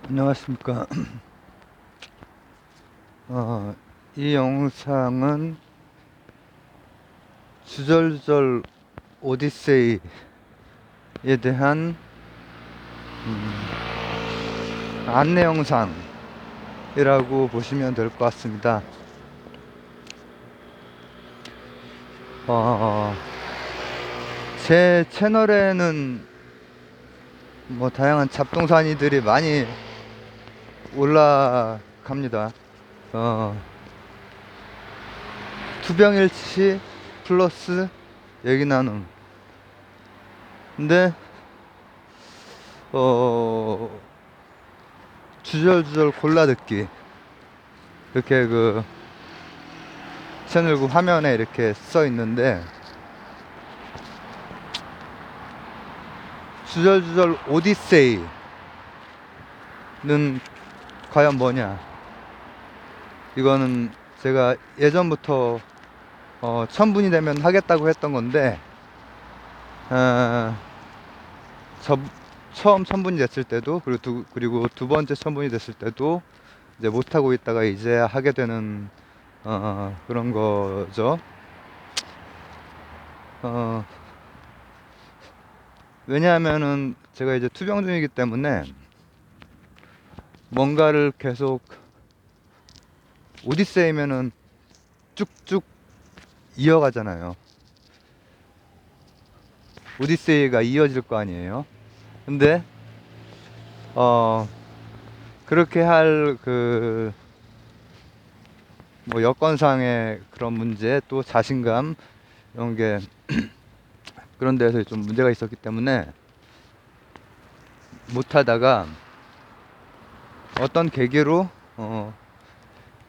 안녕하십니까. 이 영상은 주절주절 오디세이에 대한 안내 영상이라고 보시면 될 것 같습니다. 제 채널에는 뭐 다양한 잡동사니들이 많이 올라갑니다. 투병일치 플러스 얘기 나눔. 근데 주절주절 골라듣기, 이렇게 그 채널 그 화면에 이렇게 써 있는데, 주절주절 오디세이는 과연 뭐냐? 이거는 제가 예전부터 1000분이 되면 하겠다고 했던 건데, 처음 1000분이 됐을 때도, 그리고 두 번째 1000분이 됐을 때도 이제 못하고 있다가 이제 하게 되는 그런 거죠. 왜냐하면은 제가 이제 투병 중이기 때문에 뭔가를 계속, 오디세이면은 쭉쭉 이어가잖아요. 오디세이가 이어질 거 아니에요. 근데 그렇게 할 뭐 여건상의 그런 문제, 또 자신감, 이런 게 그런 데서 좀 문제가 있었기 때문에 못하다가 어떤 계기로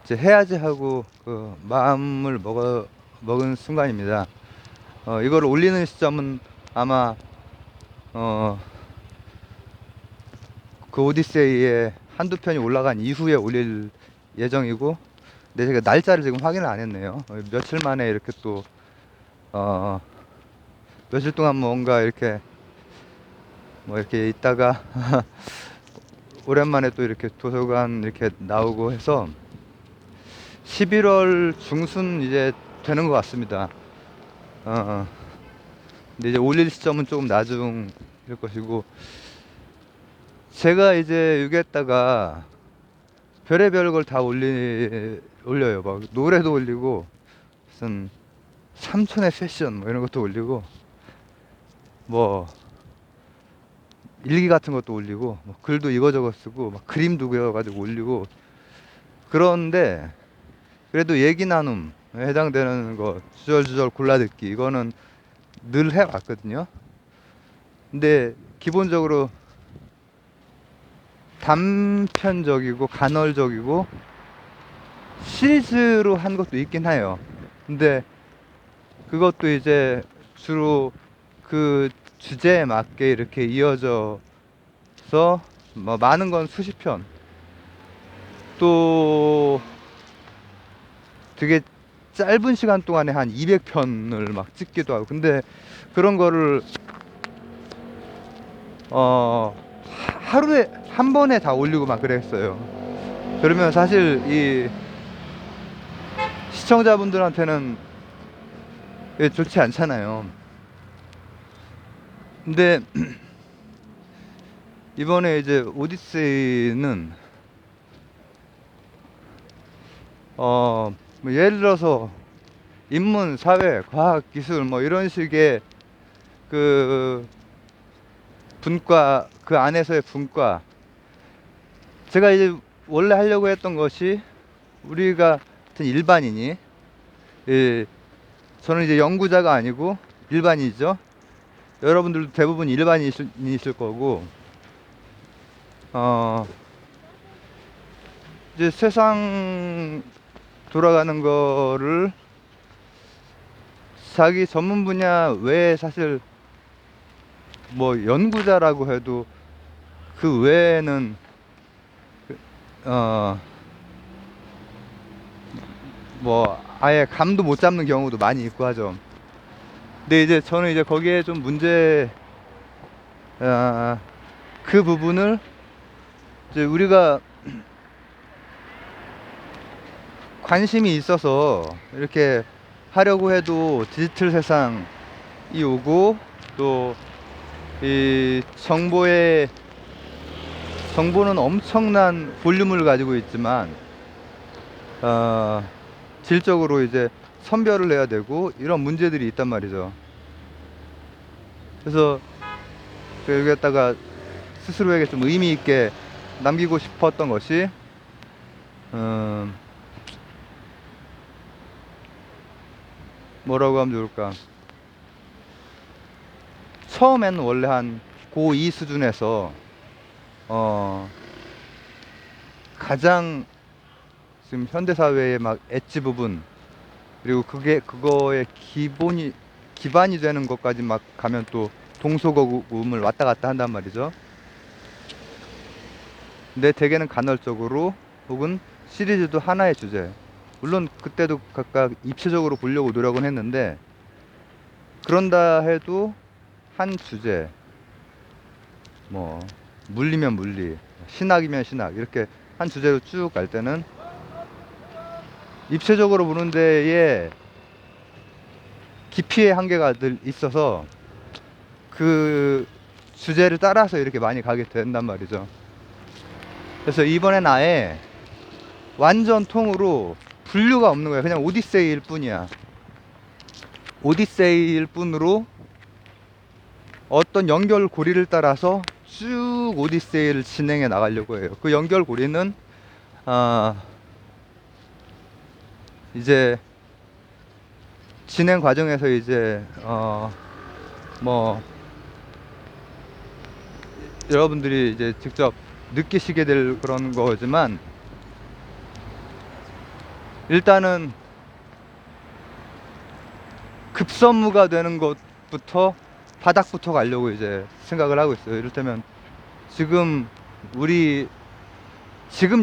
이제 해야지 하고 그 마음을 먹은 순간입니다. 이걸 올리는 시점은 아마 그 오디세이의 한두 편이 올라간 이후에 올릴 예정이고, 근데 제가 날짜를 지금 확인을 안 했네요. 며칠 만에 이렇게 또 며칠 동안 뭔가 이렇게 뭐 이렇게 있다가 오랜만에 또 이렇게 도서관 이렇게 나오고 해서 11월 중순 이제 되는 것 같습니다. 근데 이제 올릴 시점은 조금 나중일 것이고, 제가 이제 여기에다가 별의별 걸 다 올려요. 막 노래도 올리고, 무슨 삼촌의 패션 뭐 이런 것도 올리고, 뭐 일기 같은 것도 올리고, 뭐 글도 이거저거 쓰고, 막 그림도 그려가지고 올리고. 그런데 그래도 얘기 나눔에 해당되는 거, 주절주절 골라듣기, 이거는 늘 해왔거든요. 근데 기본적으로 단편적이고 간헐적이고 시리즈로 한 것도 있긴 해요. 근데 그것도 이제 주로 그 주제에 맞게 이렇게 이어져서, 뭐 많은 건 수십 편, 또 되게 짧은 시간 동안에 한 200편을 막 찍기도 하고. 근데 그런 거를 하루에 한 번에 다 올리고 막 그랬어요. 그러면 사실 이 시청자분들한테는 좋지 않잖아요. 근데 이번에 이제 오디세이는 뭐 예를 들어서 인문, 사회, 과학, 기술 뭐 이런 식의 그 분과, 그 안에서의 분과, 제가 이제 원래 하려고 했던 것이, 우리가 같은 일반인이, 예, 저는 이제 연구자가 아니고 일반인이죠. 여러분들도 대부분 일반인이실 거고, 이제 세상 돌아가는 거를 자기 전문 분야 외에, 사실 뭐 연구자라고 해도 그 외에는 어 뭐 아예 감도 못 잡는 경우도 많이 있고 하죠. 근데 이제 저는 이제 거기에 좀 문제, 그 부분을 이제 우리가 관심이 있어서 이렇게 하려고 해도 디지털 세상이 오고, 또 이 정보는 엄청난 볼륨을 가지고 있지만 질적으로 이제 선별을 해야 되고 이런 문제들이 있단 말이죠. 그래서 여기에다가 스스로에게 좀 의미 있게 남기고 싶었던 것이, 뭐라고 하면 좋을까? 처음에는 원래 한 고2 수준에서 가장 지금 현대사회의 막 엣지 부분, 그리고 그거의 기반이 되는 것까지 막 가면 또 동서고금을 왔다 갔다 한단 말이죠. 근데 대개는 간헐적으로, 혹은 시리즈도 하나의 주제, 물론 그때도 각각 입체적으로 보려고 노력은 했는데, 그런다 해도 한 주제, 뭐 물리면 물리, 신학이면 신학, 이렇게 한 주제로 쭉 갈 때는 입체적으로 보는 데에 깊이의 한계가 늘 있어서 그 주제를 따라서 이렇게 많이 가게 된단 말이죠. 그래서 이번엔 아예 완전 통으로 분류가 없는 거야. 그냥 오디세이일 뿐이야. 오디세이일 뿐으로 어떤 연결고리를 따라서 쭉 오디세이를 진행해 나가려고 해요. 그 연결고리는 이제 진행 과정에서 이제 뭐 여러분들이 이제 직접 느끼시게 될 그런 거지만, 일단은 급선무가 되는 것부터, 바닥부터 가려고 이제 생각을 하고 있어요. 이를테면 지금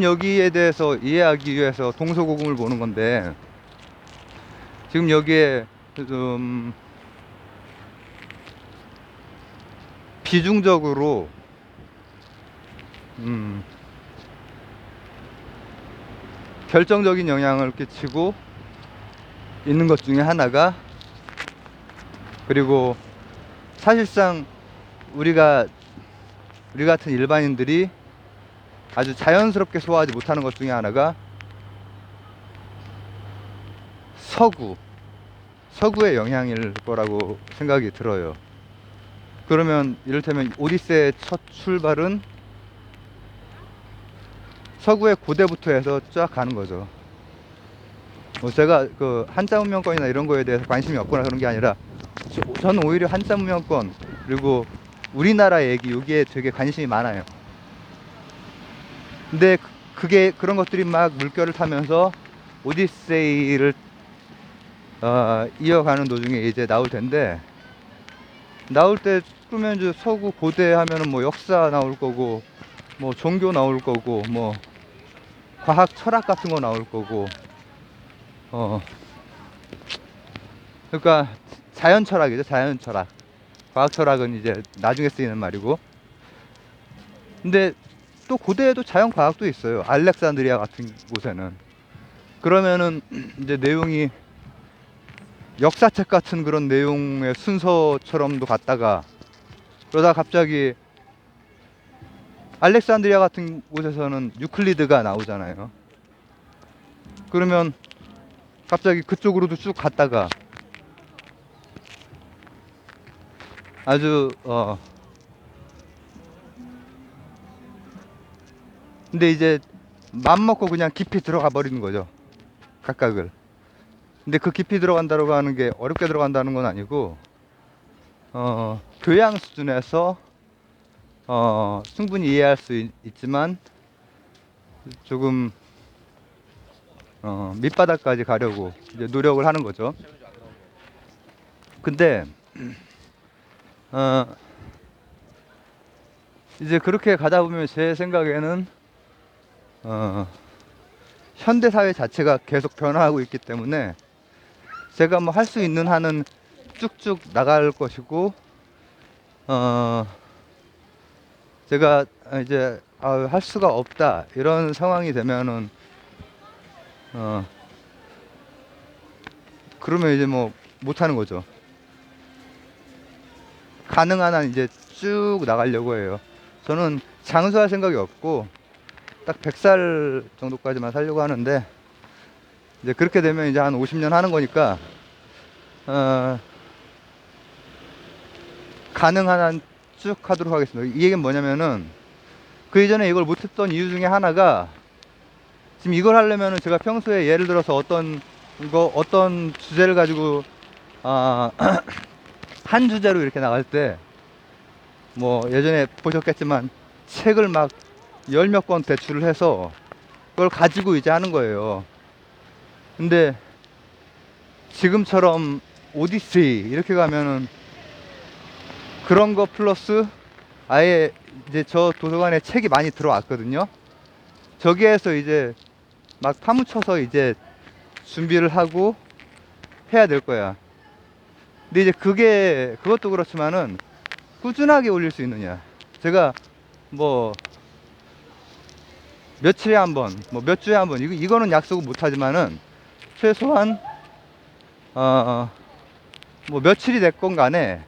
여기에 대해서 이해하기 위해서 동서고금을 보는 건데, 지금 여기에 좀 비중적으로 결정적인 영향을 끼치고 있는 것 중에 하나가, 그리고 사실상 우리 같은 일반인들이 아주 자연스럽게 소화하지 못하는 것 중에 하나가 서구의 영향일 거라고 생각이 들어요. 그러면 이를테면 오디세이의 첫 출발은 서구의 고대부터 해서 쫙 가는 거죠. 뭐 제가 그 한자 문명권이나 이런 거에 대해서 관심이 없거나 그런 게 아니라, 저는 오히려 한자 문명권, 그리고 우리나라 얘기, 여기에 되게 관심이 많아요. 근데 그런 것들이 막 물결을 타면서 오디세이를 이어가는 도중에 이제 나올 텐데, 나올 때 그러면 이제 서구 고대 하면은 뭐 역사 나올 거고, 뭐 종교 나올 거고, 뭐 과학 철학 같은 거 나올 거고, 그러니까 자연 철학이죠. 자연 철학. 과학 철학은 이제 나중에 쓰이는 말이고. 근데 또 고대에도 자연 과학도 있어요. 알렉산드리아 같은 곳에는. 그러면은 이제 내용이 역사책 같은 그런 내용의 순서처럼도 갔다가, 그러다 갑자기 알렉산드리아 같은 곳에서는 유클리드가 나오잖아요. 그러면 갑자기 그쪽으로도 쭉 갔다가, 아주 근데 이제 맘먹고 그냥 깊이 들어가 버리는 거죠, 각각을. 근데 그 깊이 들어간다고 하는 게 어렵게 들어간다는 건 아니고, 교양 수준에서 충분히 이해할 수 있지만 조금 밑바닥까지 가려고 이제 노력을 하는 거죠. 근데 이제 그렇게 가다 보면 제 생각에는 현대 사회 자체가 계속 변화하고 있기 때문에 제가 뭐 할 수 있는 한은 쭉쭉 나갈 것이고, 제가 이제 할 수가 없다 이런 상황이 되면은 그러면 이제 뭐 못하는 거죠. 가능한 한 이제 쭉 나가려고 해요. 저는 장수할 생각이 없고 딱 100살 정도까지만 살려고 하는데, 이제 그렇게 되면 이제 한 50년 하는 거니까 가능한 한 쭉 하도록 하겠습니다. 이 얘기는 뭐냐면은 그 이전에 이걸 못했던 이유 중에 하나가, 지금 이걸 하려면은 제가 평소에 예를 들어서 어떤 주제를 가지고 한 주제로 이렇게 나갈 때, 뭐 예전에 보셨겠지만 책을 막 열 몇 권 대출을 해서 그걸 가지고 이제 하는 거예요. 근데 지금처럼 오디세이 이렇게 가면은 그런 거 플러스 아예 이제 저 도서관에 책이 많이 들어왔거든요. 저기에서 이제 막 파묻혀서 이제 준비를 하고 해야 될 거야. 근데 이제 그것도 그렇지만은 꾸준하게 올릴 수 있느냐. 제가 뭐 며칠에 한 번, 뭐 몇 주에 한 번, 이거는 약속은 못 하지만은 최소한 뭐 며칠이 됐건 간에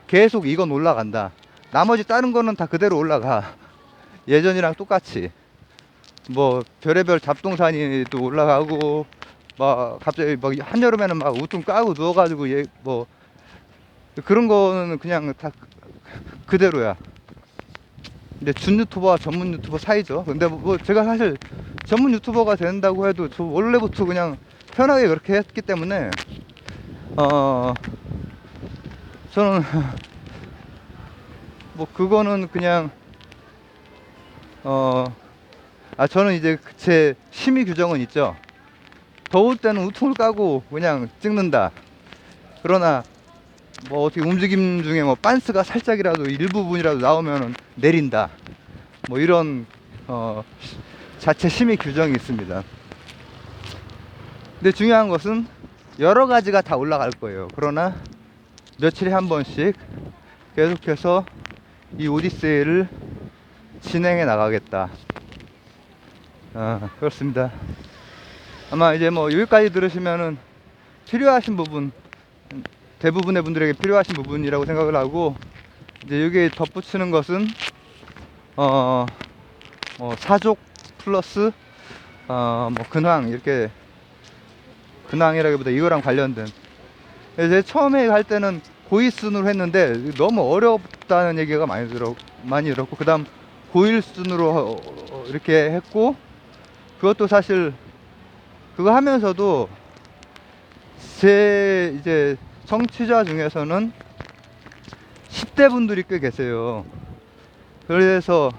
계속 이건 올라간다. 나머지 다른 거는 다 그대로 올라가. 예전이랑 똑같이. 뭐 별의별 잡동사니 또 올라가고, 막 갑자기 막 한여름에는 막 우통 까고 누워가지고 뭐 그런 거는 그냥 다 그대로야. 근데 준 유튜버와 전문 유튜버 사이죠. 근데 뭐 제가 사실 전문 유튜버가 된다고 해도 저 원래부터 그냥 편하게 그렇게 했기 때문에 저는 뭐 그거는 그냥 저는 이제 제 심의 규정은 있죠. 더울 때는 우통을 까고 그냥 찍는다. 그러나 뭐 어떻게 움직임 중에 뭐 빤스가 살짝이라도 일부분이라도 나오면 내린다. 뭐 이런 자체 심의 규정이 있습니다. 근데 중요한 것은 여러 가지가 다 올라갈 거예요. 그러나 며칠에 한 번씩 계속해서 이 오디세이를 진행해 나가겠다. 그렇습니다. 아마 이제 뭐 여기까지 들으시면은 필요하신 부분, 대부분의 분들에게 필요하신 부분이라고 생각을 하고, 이제 여기에 덧붙이는 것은 사족 플러스 뭐 근황, 이렇게 근황이라기보다 이거랑 관련된. 이제 처음에 할 때는 고일순으로 했는데 너무 어렵다는 얘기가 많이 들었고, 그 다음 고일순으로 이렇게 했고, 그것도 사실 그거 하면서도 제 이제 청취자 중에서는 10대 분들이 꽤 계세요. 그래서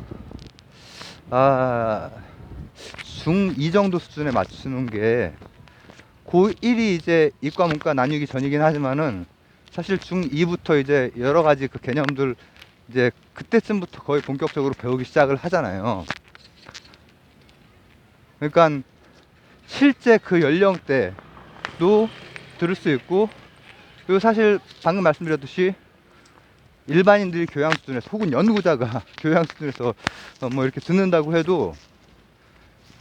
중2 정도 수준에 맞추는 게, 고1이 이제 이과 문과 나뉘기 전이긴 하지만은 사실 중2부터 이제 여러 가지 그 개념들 이제 그때쯤부터 거의 본격적으로 배우기 시작을 하잖아요. 그러니까 실제 그 연령대도 들을 수 있고, 그리고 사실 방금 말씀드렸듯이 일반인들이 교양 수준에서 혹은 연구자가 교양 수준에서 뭐 이렇게 듣는다고 해도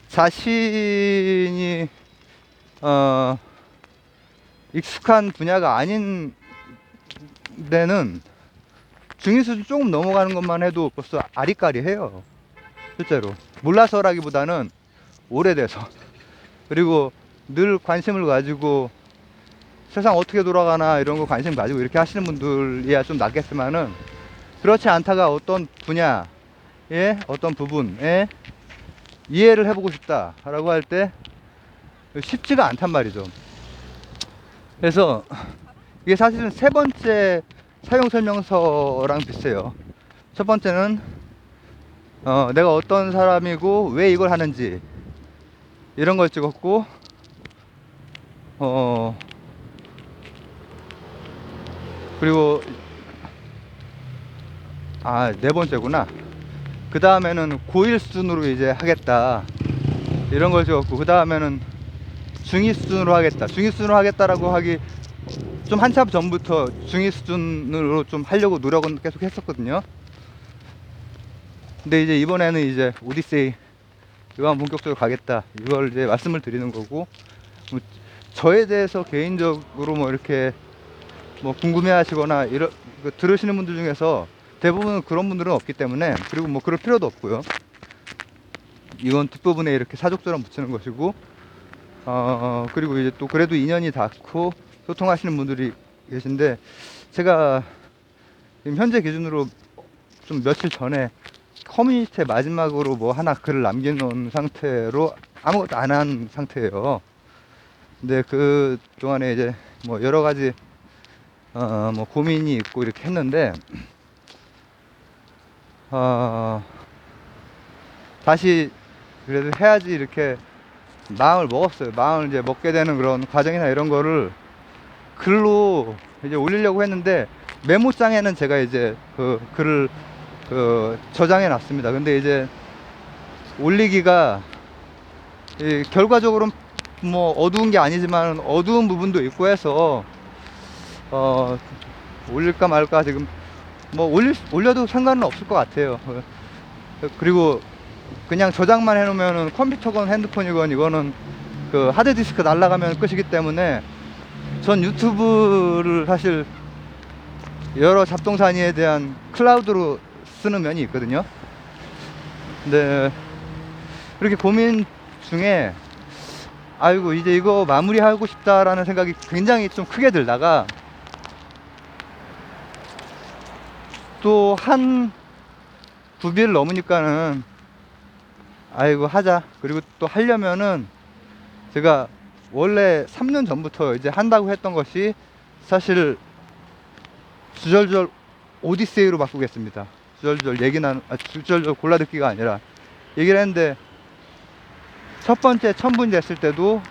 자신이 익숙한 분야가 아닌 데는 중위 수준 조금 넘어가는 것만 해도 벌써 아리까리해요. 실제로 몰라서라기보다는 오래돼서, 그리고 늘 관심을 가지고 세상 어떻게 돌아가나 이런 거 관심 가지고 이렇게 하시는 분들이야 좀 낫겠지만은, 그렇지 않다가 어떤 분야의 어떤 부분에 이해를 해보고 싶다 라고 할 때 쉽지가 않단 말이죠. 그래서 이게 사실은 세 번째 사용설명서랑 비슷해요. 첫 번째는 내가 어떤 사람이고 왜 이걸 하는지 이런 걸 찍었고, 그리고 네 번째구나. 그 다음에는 고1 수준으로 이제 하겠다 이런 걸 찍었고, 그 다음에는 중2 수준으로 하겠다. 중2 수준으로 하겠다라고 하기 좀 한참 전부터 중2 수준으로 좀 하려고 노력은 계속 했었거든요. 근데 이제 이번에는 이제 오디세이 이거 한번 본격적으로 가겠다 이걸 이제 말씀을 드리는 거고, 뭐 저에 대해서 개인적으로 뭐 이렇게 뭐 궁금해 하시거나 이런 들으시는 분들 중에서 대부분 그런 분들은 없기 때문에, 그리고 뭐 그럴 필요도 없고요. 이건 뒷부분에 이렇게 사족처럼 붙이는 것이고, 그리고 이제 또 그래도 인연이 닿고 소통하시는 분들이 계신데, 제가 지금 현재 기준으로 좀 며칠 전에 커뮤니티에 마지막으로 뭐 하나 글을 남겨놓은 상태로 아무것도 안 한 상태예요. 근데 그 동안에 이제 뭐 여러 가지 뭐 고민이 있고 이렇게 했는데, 다시 그래도 해야지 이렇게 마음을 먹었어요. 마음을 이제 먹게 되는 그런 과정이나 이런 거를 글로 이제 올리려고 했는데, 메모장에는 제가 이제 그 글을 저장해 놨습니다. 근데 이제 올리기가 결과적으로 뭐 어두운 게 아니지만 어두운 부분도 있고 해서 올릴까 말까 지금 뭐 올려도 상관은 없을 것 같아요. 그리고 그냥 저장만 해놓으면은 컴퓨터건 핸드폰이건 이거는 그 하드디스크 날아가면 끝이기 때문에, 전 유튜브를 사실 여러 잡동사니에 대한 클라우드로 쓰는 면이 있거든요. 근데 그렇게 고민 중에 아이고 이제 이거 마무리하고 싶다라는 생각이 굉장히 좀 크게 들다가, 또 한 9비를 넘으니까는 아이고 하자. 그리고 또 하려면은 제가 원래 3년 전부터 이제 한다고 했던 것이 사실 주절주절 오디세이로 바꾸겠습니다. 주절주절 주절주절 골라듣기가 아니라 얘기를 했는데, 첫 번째 1000분 됐을 때도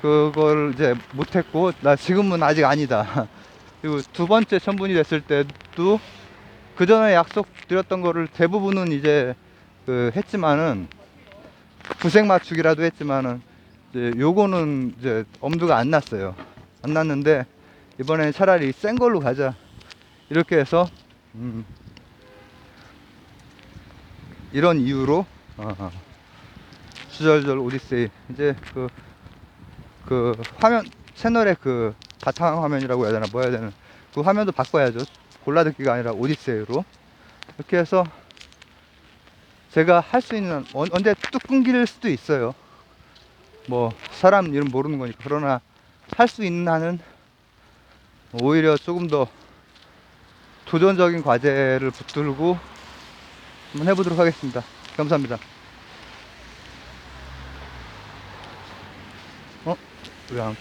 그걸 이제 못했고, 나 지금은 아직 아니다. 그리고 두 번째 1000분이 됐을 때도 그 전에 약속 드렸던 거를 대부분은 이제 했지만은, 구색 맞추기라도 했지만은 이제 요거는 이제 엄두가 안 났어요. 안 났는데 이번에 차라리 센 걸로 가자 이렇게 해서 이런 이유로 주절주절 오디세이 이제 그 화면 채널의 그 바탕 화면이라고 해야 되나 뭐 해야 되는 그 화면도 바꿔야죠. 골라듣기가 아니라 오디세이로 이렇게 해서 제가 할 수 있는, 언제 뚝 끊길 수도 있어요. 뭐 사람 이름 모르는 거니까. 그러나 할 수 있는 한은 오히려 조금 더 도전적인 과제를 붙들고 한번 해보도록 하겠습니다. 감사합니다. 왜 안